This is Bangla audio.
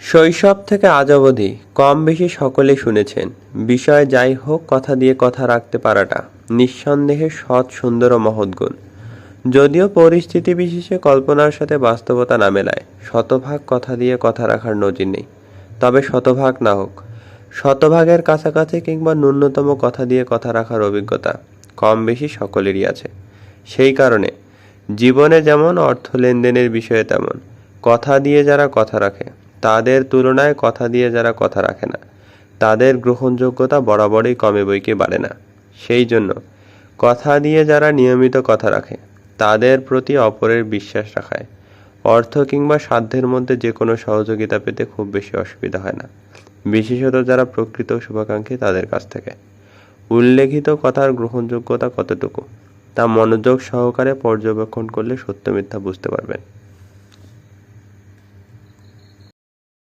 শৈশব থেকে আজ অবধি কম বেশি সকলেই শুনেছেন, বিষয় যাই হোক কথা দিয়ে কথা রাখতে পারাটা নিঃসন্দেহে সৎ, সুন্দর ও মহৎ গুণ। যদিও পরিস্থিতি বিশেষে কল্পনার সাথে বাস্তবতা না মেলায় শতভাগ কথা দিয়ে কথা রাখার নজির নেই। তবে শতভাগ না হোক, শতভাগের কাছাকাছি কিংবা ন্যূনতম কথা দিয়ে কথা রাখার অভিজ্ঞতা কম বেশি সকলেরই আছে। সেই কারণে জীবনে যেমন অর্থ লেনদেনের বিষয়ে তেমন কথা দিয়ে যারা কথা রাখে তাদের তুলনায় কথা দিয়ে যারা কথা রাখে না তাদের গ্রহণযোগ্যতা বরাবরই কমে বইকে বাড়ে না। সেই জন্য কথা দিয়ে যারা নিয়মিত কথা রাখে তাদের প্রতি অপরের বিশ্বাস রাখায় অর্থ কিংবা সাধ্যের মধ্যে যে কোনো সহযোগিতা পেতে খুব বেশি অসুবিধা হয় না, বিশেষত যারা প্রকৃত শুভাকাঙ্ক্ষী তাদের কাছ থেকে। উল্লেখিত কথার গ্রহণযোগ্যতা কতটুকু তা মনোযোগ সহকারে পর্যবেক্ষণ করলে সত্য মিথ্যা বুঝতে পারবেন।